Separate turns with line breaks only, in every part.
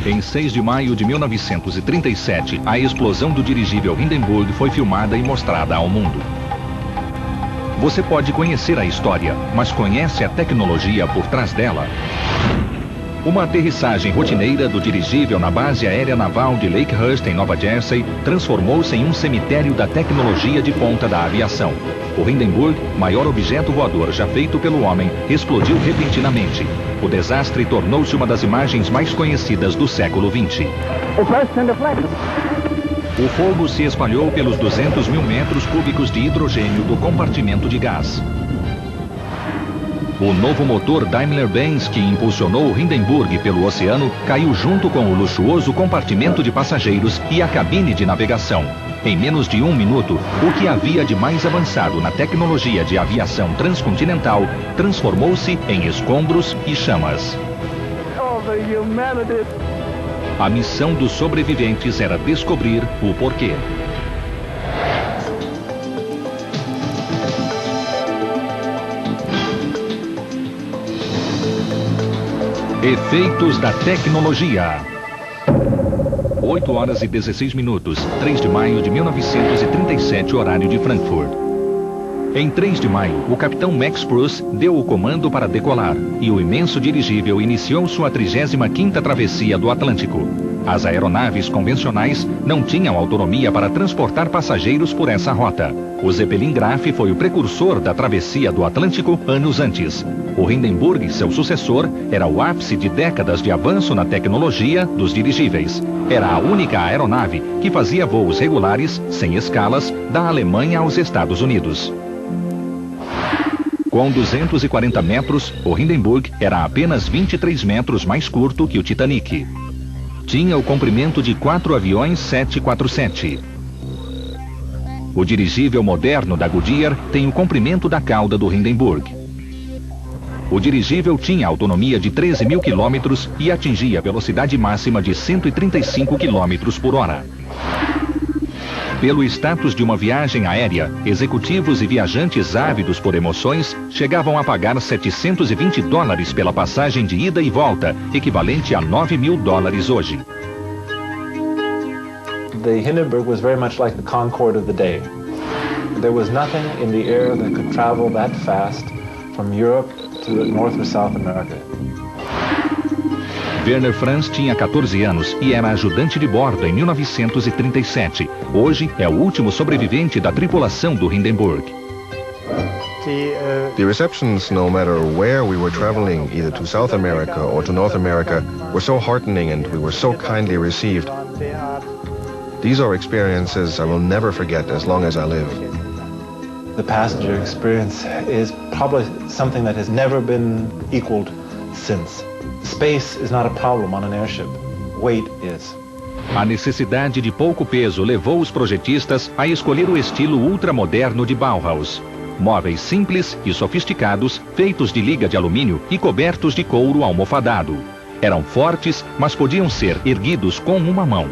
Em 6 de maio de 1937, a explosão do dirigível Hindenburg foi filmada e mostrada ao mundo. Você pode conhecer a história, mas conhece a tecnologia por trás dela? Uma aterrissagem rotineira do dirigível na base aérea naval de Lakehurst, em Nova Jersey, transformou-se em um cemitério da tecnologia de ponta da aviação. O Hindenburg, maior objeto voador já feito pelo homem, explodiu repentinamente. O desastre tornou-se uma das imagens mais conhecidas do século XX. O fogo se espalhou pelos 200 mil metros cúbicos de hidrogênio do compartimento de gás. O novo motor Daimler-Benz que impulsionou o Hindenburg pelo oceano caiu junto com o luxuoso compartimento de passageiros e a cabine de navegação. Em menos de 1 minuto, o que havia de mais avançado na tecnologia de aviação transcontinental transformou-se em escombros e chamas. A missão dos sobreviventes era descobrir o porquê. Efeitos da tecnologia. 8 horas e 16 minutos, 3 de maio de 1937, horário de Frankfurt. Em 3 de maio, o capitão Max Pruss deu o comando para decolar e o imenso dirigível iniciou sua 35ª travessia do Atlântico. As aeronaves convencionais não tinham autonomia para transportar passageiros por essa rota. O Zeppelin Graf foi o precursor da travessia do Atlântico anos antes. O Hindenburg, seu sucessor, era o ápice de décadas de avanço na tecnologia dos dirigíveis. Era a única aeronave que fazia voos regulares, sem escalas, da Alemanha aos Estados Unidos. Com 240 metros, o Hindenburg era apenas 23 metros mais curto que o Titanic. Tinha o comprimento de 4 aviões 747. O dirigível moderno da Goodyear tem o comprimento da cauda do Hindenburg. O dirigível tinha autonomia de 13 mil quilômetros e atingia velocidade máxima de 135 quilômetros por hora. Pelo status de uma viagem aérea, executivos e viajantes ávidos por emoções chegavam a pagar $720 pela passagem de ida e volta, equivalente a $9.000 hoje.
The Hindenburg was very much like the Concorde of the day. There was nothing in the air that could travel that fast from Europe to North or South America.
Werner Franz tinha 14 anos e era ajudante de bordo em 1937. Hoje é o último sobrevivente da tripulação do Hindenburg.
The receptions, no matter where we were traveling, either to South America or to North America, were so heartening and we were so kindly received. These are experiences I will never forget as long as I live.
The passenger experience is probably something that has never been equaled since. Space is not a problem on an airship. Weight is.
A necessidade de pouco peso levou os projetistas a escolher o estilo ultramoderno de Bauhaus. Móveis simples e sofisticados, feitos de liga de alumínio e cobertos de couro almofadado. Eram fortes, mas podiam ser erguidos com uma mão.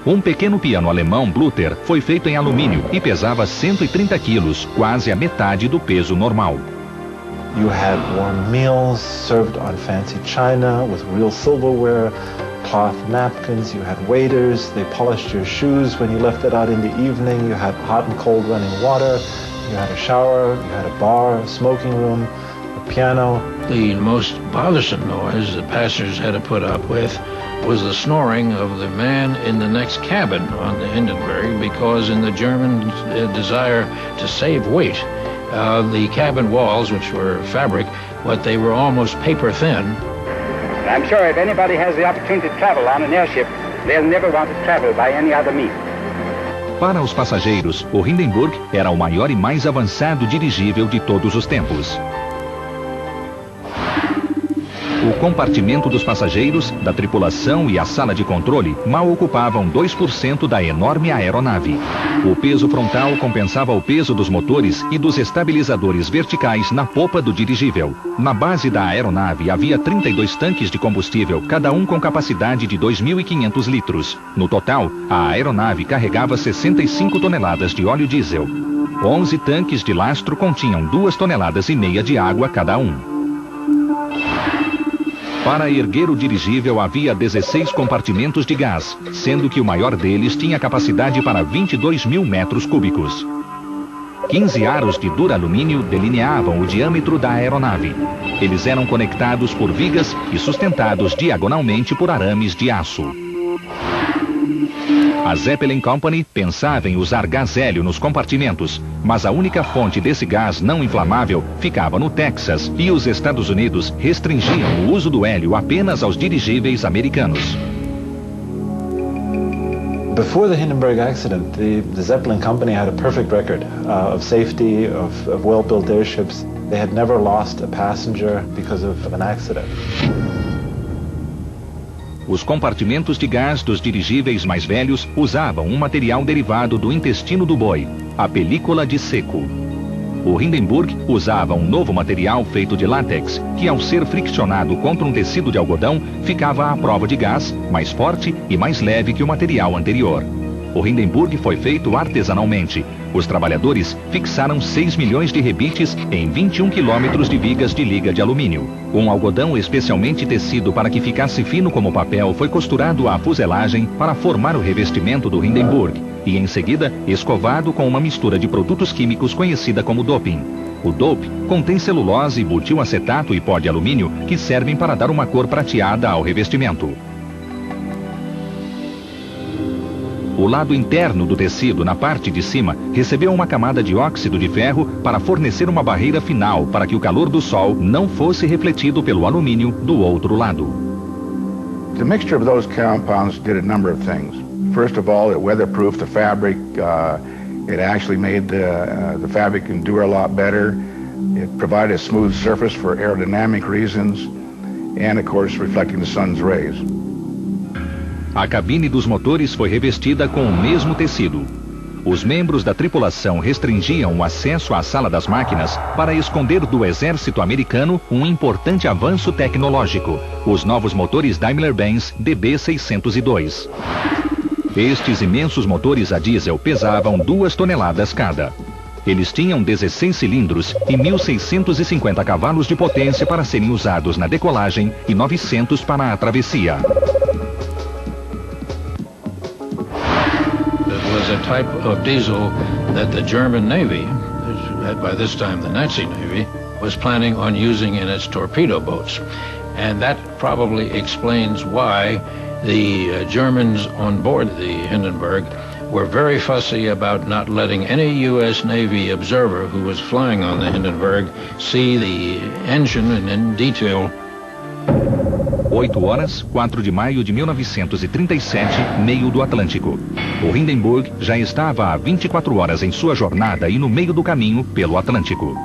Um pequeno piano alemão Bluter foi feito em alumínio e pesava 130 quilos, quase a metade do peso normal.
You had warm meals served on fancy china with real silverware, cloth napkins, you had waiters, they polished your shoes when you left it out in the evening, you had hot and cold running water, you had a shower, you had a bar, a smoking room, a piano.
The most bothersome noise the passengers had to put up with was the snoring of the man in the next cabin on the Hindenburg, because in the German desire to save weight, the cabin walls, which were fabric, but they were almost paper thin.
I'm sure if anybody has the opportunity to travel on an airship, they'll never want to travel by any other means.
Para os passageiros, o Hindenburg era o maior e mais avançado dirigível de todos os tempos. O compartimento dos passageiros, da tripulação e a sala de controle mal ocupavam 2% da enorme aeronave. O peso frontal compensava o peso dos motores e dos estabilizadores verticais na popa do dirigível. Na base da aeronave havia 32 tanques de combustível, cada um com capacidade de 2.500 litros. No total, a aeronave carregava 65 toneladas de óleo diesel. 11 tanques de lastro continham 2,5 toneladas de água cada um. Para erguer o dirigível havia 16 compartimentos de gás, sendo que o maior deles tinha capacidade para 22 mil metros cúbicos. 15 aros de duralumínio delineavam o diâmetro da aeronave. Eles eram conectados por vigas e sustentados diagonalmente por arames de aço. A Zeppelin Company pensava em usar gás hélio nos compartimentos, mas a única fonte desse gás não inflamável ficava no Texas e os Estados Unidos restringiam o uso do hélio apenas aos dirigíveis americanos.
Before the Hindenburg accident, the Zeppelin Company had a perfect record of safety, of well-built airships. They had never lost a passenger because of an accident.
Os compartimentos de gás dos dirigíveis mais velhos usavam um material derivado do intestino do boi, a película de seco. O Hindenburg usava um novo material feito de látex, que ao ser friccionado contra um tecido de algodão, ficava à prova de gás, mais forte e mais leve que o material anterior. O Hindenburg foi feito artesanalmente. Os trabalhadores fixaram 6 milhões de rebites em 21 quilômetros de vigas de liga de alumínio. Um algodão especialmente tecido para que ficasse fino como papel foi costurado à fuselagem para formar o revestimento do Hindenburg e, em seguida, escovado com uma mistura de produtos químicos conhecida como doping. O dope contém celulose, butilacetato e pó de alumínio que servem para dar uma cor prateada ao revestimento. O lado interno do tecido, na parte de cima, recebeu uma camada de óxido de ferro para fornecer uma barreira final para que o calor do sol não fosse refletido pelo alumínio do outro lado.
The mixture of those compounds did a number of things. First of all, it weatherproofed the fabric. It actually made the fabric endure a lot better. It provided a smooth surface for aerodynamic reasons, and of course, reflecting the sun's rays.
A cabine dos motores foi revestida com o mesmo tecido. Os membros da tripulação restringiam o acesso à sala das máquinas para esconder do exército americano um importante avanço tecnológico, os novos motores Daimler-Benz DB602. Estes imensos motores a diesel pesavam 2 toneladas cada. Eles tinham 16 cilindros e 1.650 cavalos de potência para serem usados na decolagem e 900 para a travessia.
A type of diesel that the German Navy, by this time the Nazi Navy, was planning on using in its torpedo boats. And that probably explains why the Germans on board the Hindenburg were very fussy about not letting any U.S. Navy observer who was flying on the Hindenburg see the engine in detail.
8 horas, 4 de maio de 1937, meio do Atlântico. O Hindenburg já estava há 24 horas em sua jornada e no meio do caminho pelo Atlântico.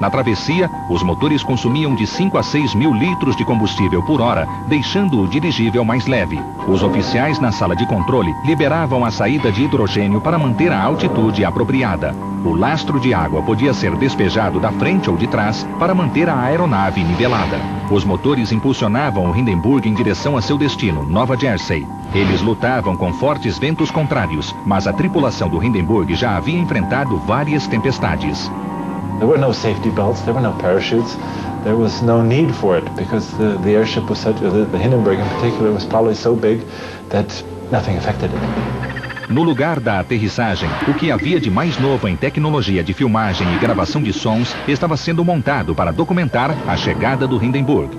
Na travessia, os motores consumiam de 5 a 6 mil litros de combustível por hora, deixando o dirigível mais leve. Os oficiais na sala de controle liberavam a saída de hidrogênio para manter a altitude apropriada. O lastro de água podia ser despejado da frente ou de trás para manter a aeronave nivelada. Os motores impulsionavam o Hindenburg em direção a seu destino, Nova Jersey. Eles lutavam com fortes ventos contrários, mas a tripulação do Hindenburg já havia enfrentado várias tempestades.
There were no safety belts, there were no parachutes, there was no need for it because the airship was such, the Hindenburg in particular was probably so big that nothing affected it.
No lugar da aterrissagem, o que havia de mais novo em tecnologia de filmagem e gravação de sons estava sendo montado para documentar a chegada do Hindenburg.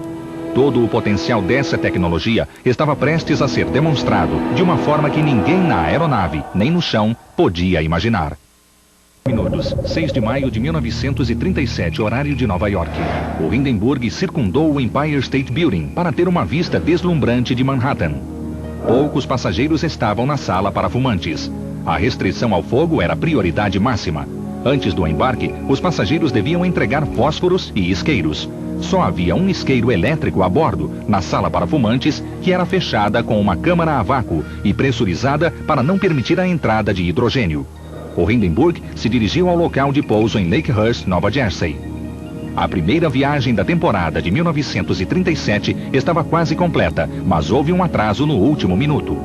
Todo o potencial dessa tecnologia estava prestes a ser demonstrado de uma forma que ninguém na aeronave, nem no chão, podia imaginar. Minutos, 6 de maio de 1937, horário de Nova York. O Hindenburg circundou o Empire State Building para ter uma vista deslumbrante de Manhattan. Poucos passageiros estavam na sala para fumantes. A restrição ao fogo era a prioridade máxima. Antes do embarque, os passageiros deviam entregar fósforos e isqueiros. Só havia um isqueiro elétrico a bordo, na sala para fumantes, que era fechada com uma câmara a vácuo e pressurizada para não permitir a entrada de hidrogênio. O Hindenburg se dirigiu ao local de pouso em Lakehurst, Nova Jersey. A primeira viagem da temporada de 1937 estava quase completa, mas houve um atraso no último minuto.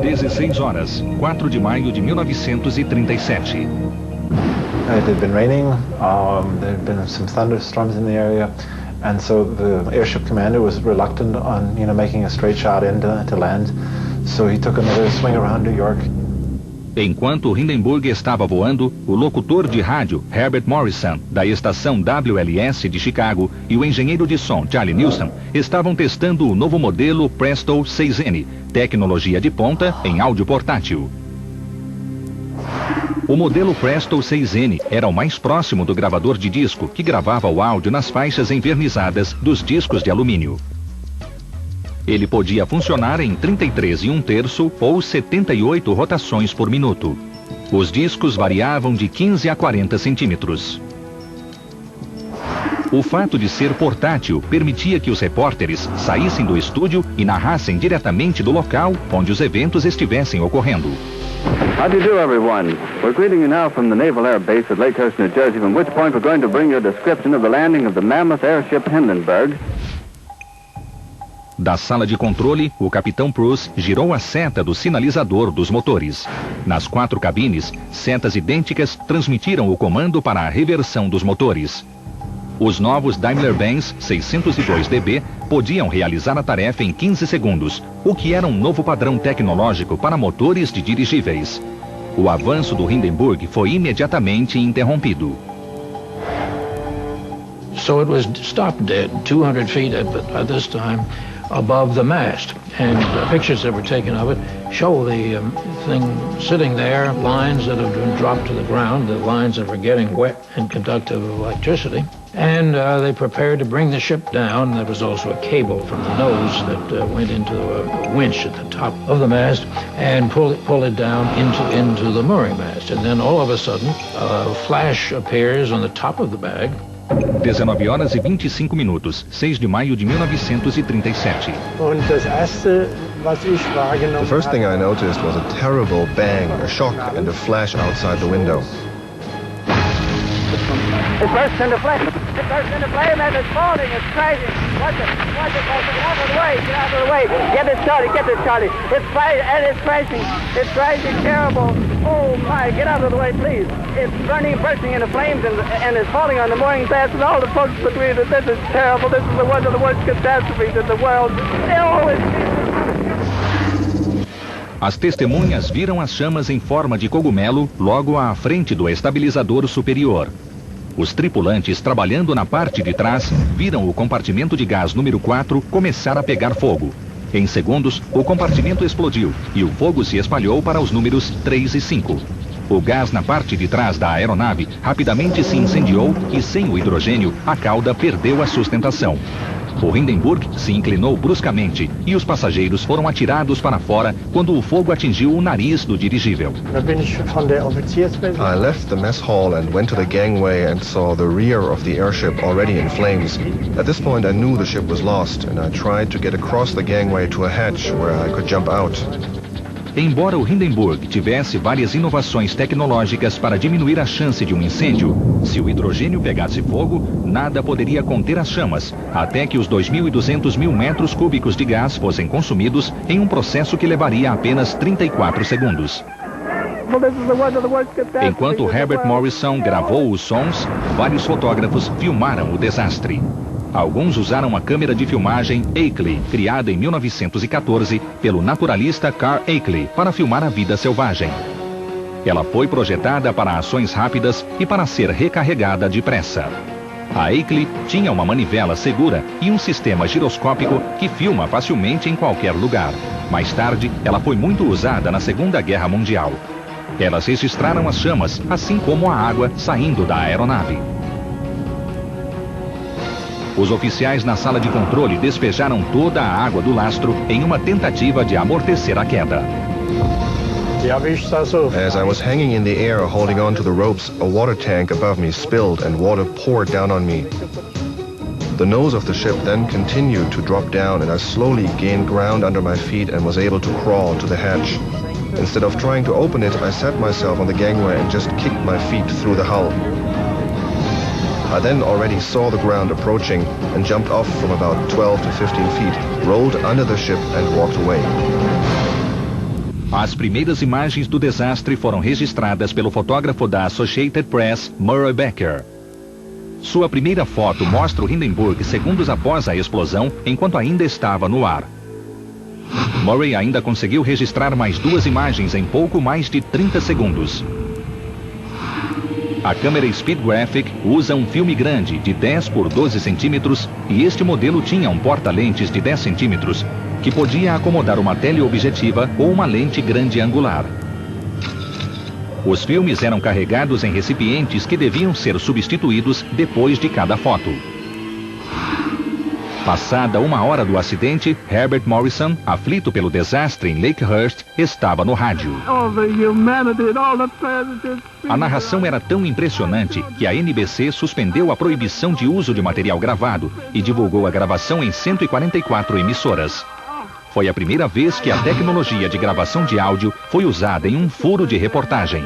16 horas, 4 de maio de 1937.
It had been raining, there had been some thunderstorms in the area, And so the airship commander was reluctant on, making a straight shot to land. So he took another swing around New York.
Enquanto Hindenburg estava voando, o locutor de rádio Herbert Morrison, da estação WLS de Chicago, e o engenheiro de som Charlie Nilsson estavam testando o novo modelo Presto 6N, tecnologia de ponta em áudio portátil. O modelo Presto 6N era o mais próximo do gravador de disco que gravava o áudio nas faixas envernizadas dos discos de alumínio. Ele podia funcionar em 33 1/3 ou 78 rotações por minuto. Os discos variavam de 15 a 40 centímetros. O fato de ser portátil permitia que os repórteres saíssem do estúdio e narrassem diretamente do local onde os eventos estivessem ocorrendo.
How do you do, everyone? We're greeting you now from the Naval Air Base at Lakehurst, New Jersey, from which point we're going to bring you a description of the landing of the mammoth airship Hindenburg.
Da sala de controle, o capitão Bruce girou a seta do sinalizador dos motores. Nas 4 cabines, setas idênticas transmitiram o comando para a reversão dos motores. Os novos Daimler-Benz 602DB podiam realizar a tarefa em 15 segundos, o que era um novo padrão tecnológico para motores de dirigíveis. O avanço do Hindenburg foi imediatamente interrompido.
So it was stopped dead, 200 feet at this time above the mast. And pictures that were taken of it show the thing sitting there, lines that have been dropped to the ground, the lines that were getting wet and conductive of electricity. And they prepared to bring the ship down. There was also a cable from the nose that went into a winch at the top of the mast and pull it down into the mooring mast. And then all of a sudden, a flash appears on the top of the bag.
19 horas e 25 minutos, 6 de maio de 1937.
The first thing I noticed was a terrible bang, a shock, and a flash outside the window.
It bursts into flame. It bursts into flame and it's falling. It's crashing. Watch it. Watch it. Get out of the way. Get out of the way. Get it, Charlie. Get it, Charlie. It's flying and it's crashing. It's crashing terrible. Oh, my. Get out of the way, please. It's burning, bursting into flames and it's falling on the mooring mast and all the folks agree that this is terrible. This is one of the worst catastrophes in the world. Oh,
As testemunhas viram as chamas em forma de cogumelo logo à frente do estabilizador superior. Os tripulantes trabalhando na parte de trás viram o compartimento de gás número 4 começar a pegar fogo. Em segundos, o compartimento explodiu e o fogo se espalhou para os números 3 e 5. O gás na parte de trás da aeronave rapidamente se incendiou e, sem o hidrogênio, a cauda perdeu a sustentação. O Hindenburg se inclinou bruscamente e os passageiros foram atirados para fora quando o fogo atingiu o nariz do dirigível.
I left the mess hall and went to the gangway and saw the rear of the airship already in flames. At this point I knew the ship was lost and I tried to get across the gangway to a hatch where I could jump out.
Embora o Hindenburg tivesse várias inovações tecnológicas para diminuir a chance de um incêndio, se o hidrogênio pegasse fogo, nada poderia conter as chamas, até que os 2.200 mil metros cúbicos de gás fossem consumidos em um processo que levaria apenas 34 segundos. Enquanto Herbert Morrison gravou os sons, vários fotógrafos filmaram o desastre. Alguns usaram a câmera de filmagem Ackley, criada em 1914 pelo naturalista Carl Ackley, para filmar a vida selvagem. Ela foi projetada para ações rápidas e para ser recarregada depressa. A Ackley tinha uma manivela segura e um sistema giroscópico que filma facilmente em qualquer lugar. Mais tarde, ela foi muito usada na Segunda Guerra Mundial. Elas registraram as chamas, assim como a água saindo da aeronave. Os oficiais na sala de controle despejaram toda a água do lastro em uma tentativa de amortecer a queda.
As I was hanging in the air holding on to the ropes, a water tank above me spilled and water poured down on me. The nose of the ship then continued to drop down and I slowly gained ground under my feet and was able to crawl to the hatch. Instead of trying to open it, I sat myself on the gangway and just kicked my feet through the hull. I then already saw the ground approaching and jumped off from about 12 to 15 feet, rolled under the ship and walked away.
As primeiras imagens do desastre foram registradas pelo fotógrafo da Associated Press, Murray Becker. Sua primeira foto mostra o Hindenburg segundos após a explosão, enquanto ainda estava no ar. Murray ainda conseguiu registrar mais 2 imagens em pouco mais de 30 segundos. A câmera Speed Graphic usa um filme grande de 10 por 12 centímetros e este modelo tinha um porta-lentes de 10 centímetros que podia acomodar uma teleobjetiva ou uma lente grande angular. Os filmes eram carregados em recipientes que deviam ser substituídos depois de cada foto. Passada 1 hora do acidente, Herbert Morrison, aflito pelo desastre em Lakehurst, estava no rádio. A narração era tão impressionante que a NBC suspendeu a proibição de uso de material gravado e divulgou a gravação em 144 emissoras. Foi a primeira vez que a tecnologia de gravação de áudio foi usada em um furo de reportagem.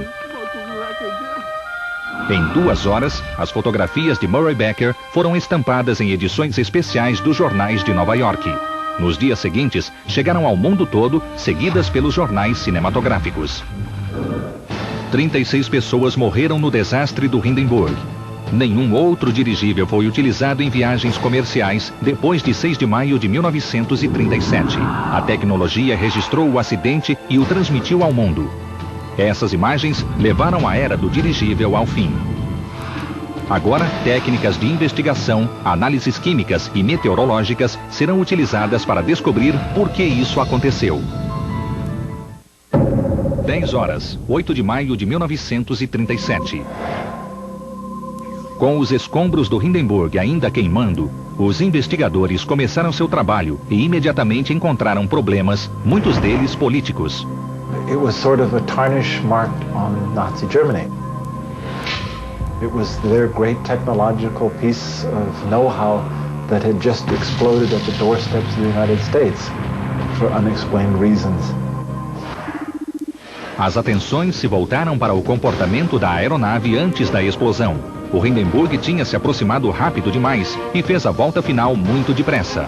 Em 2 horas, as fotografias de Murray Becker foram estampadas em edições especiais dos jornais de Nova York. Nos dias seguintes, chegaram ao mundo todo, seguidas pelos jornais cinematográficos. 36 pessoas morreram no desastre do Hindenburg. Nenhum outro dirigível foi utilizado em viagens comerciais depois de 6 de maio de 1937. A tecnologia registrou o acidente e o transmitiu ao mundo. Essas imagens levaram a era do dirigível ao fim. Agora, técnicas de investigação, análises químicas e meteorológicas serão utilizadas para descobrir por que isso aconteceu. 10 horas, 8 de maio de 1937. Com os escombros do Hindenburg ainda queimando, os investigadores começaram seu trabalho e imediatamente encontraram problemas, muitos deles políticos.
It was sort of a tarnish marked on Nazi Germany. It was their great technological piece of know-how that had just exploded at the doorsteps of the United States for unexplained reasons.
As atenções se voltaram para o comportamento da aeronave antes da explosão. O Hindenburg tinha se aproximado rápido demais e fez a volta final muito depressa.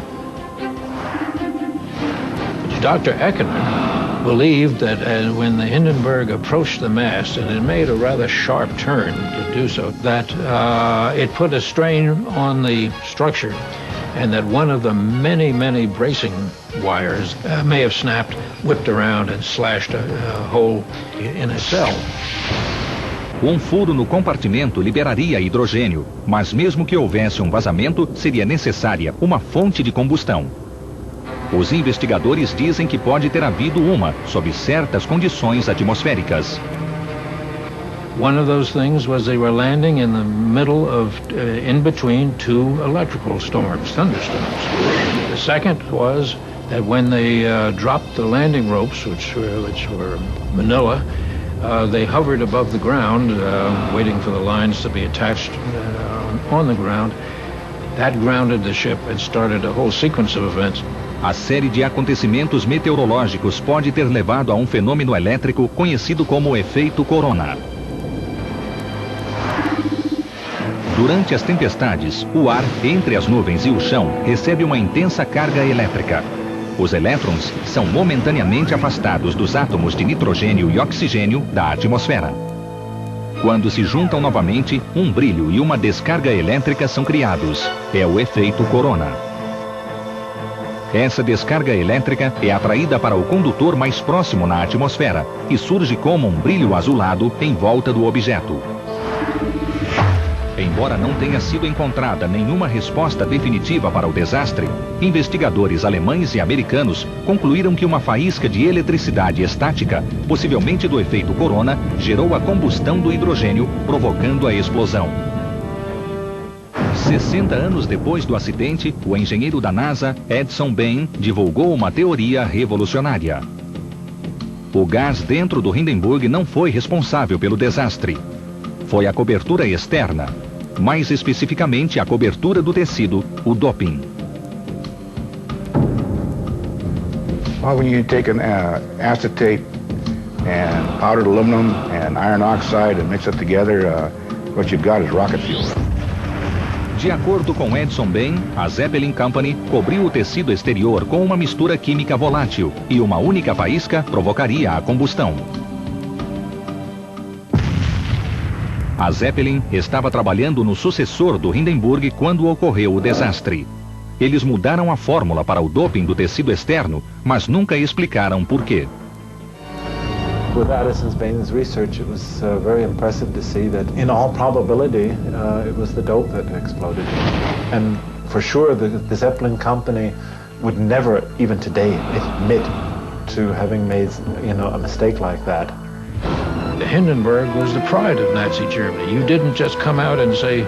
Dr. Eckermann believed that when the Hindenburg approached the mast, and it made a rather sharp turn to do so, that it put a strain on the structure, and that one of the many, many bracing wires may have snapped, whipped around, and slashed a hole in a cell.
Um furo no compartimento liberaria hidrogênio, mas mesmo que houvesse um vazamento, seria necessária uma fonte de combustão. Os investigadores dizem que pode ter havido uma, sob certas condições atmosféricas.
One of those things was they were landing in the middle of, in between 2 electrical storms, thunderstorms. The second was that when they dropped the landing ropes, which were manila, they hovered above the ground, waiting for the lines to be attached on the ground. That grounded the ship and started a whole sequence of events.
A série de acontecimentos meteorológicos pode ter levado a um fenômeno elétrico conhecido como efeito corona. Durante as tempestades, o ar entre as nuvens e o chão recebe uma intensa carga elétrica. Os elétrons são momentaneamente afastados dos átomos de nitrogênio e oxigênio da atmosfera. Quando se juntam novamente, um brilho e uma descarga elétrica são criados. É o efeito corona. Essa descarga elétrica é atraída para o condutor mais próximo na atmosfera e surge como um brilho azulado em volta do objeto. Embora não tenha sido encontrada nenhuma resposta definitiva para o desastre, investigadores alemães e americanos concluíram que uma faísca de eletricidade estática, possivelmente do efeito corona, gerou a combustão do hidrogênio, provocando a explosão. 60 anos depois do acidente, o engenheiro da NASA, Edson Bain, divulgou uma teoria revolucionária. O gás dentro do Hindenburg não foi responsável pelo desastre. Foi a cobertura externa, mais especificamente a cobertura do tecido, o doping.
Well, when you take an acetate and powdered aluminum and iron oxide and mix it together, what you've got is rocket fuel.
De acordo com Edson Bain, a Zeppelin Company cobriu o tecido exterior com uma mistura química volátil e uma única faísca provocaria a combustão. A Zeppelin estava trabalhando no sucessor do Hindenburg quando ocorreu o desastre. Eles mudaram a fórmula para o doping do tecido externo, mas nunca explicaram por quê.
With Addison's Bain's research, it was very impressive to see that, in all probability, it was the dope that exploded. And for sure, the Zeppelin company would never, even today, admit to having made, a mistake like that.
The Hindenburg was the pride of Nazi Germany. You didn't just come out and say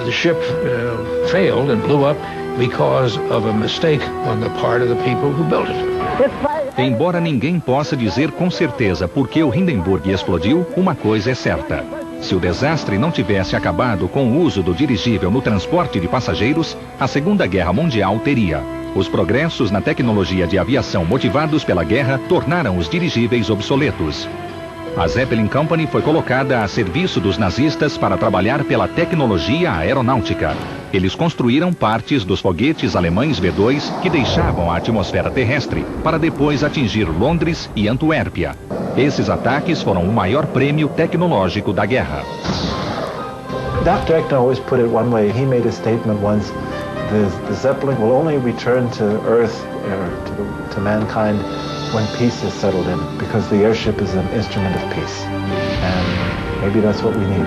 the ship failed and blew up because of a mistake on the part of the people who built it.
Embora ninguém possa dizer com certeza por que o Hindenburg explodiu, uma coisa é certa. Se o desastre não tivesse acabado com o uso do dirigível no transporte de passageiros, a Segunda Guerra Mundial teria. Os progressos na tecnologia de aviação motivados pela guerra tornaram os dirigíveis obsoletos. A Zeppelin Company foi colocada a serviço dos nazistas para trabalhar pela tecnologia aeronáutica. Eles construíram partes dos foguetes alemães V-2 que deixavam a atmosfera terrestre, para depois atingir Londres e Antuérpia. Esses ataques foram o maior prêmio tecnológico da guerra.
Dr. Eckner always put it one way. He made a statement once, the Zeppelin will only return to Earth, to mankind, when peace is settled in, because the airship is an instrument of peace. And maybe that's what we need.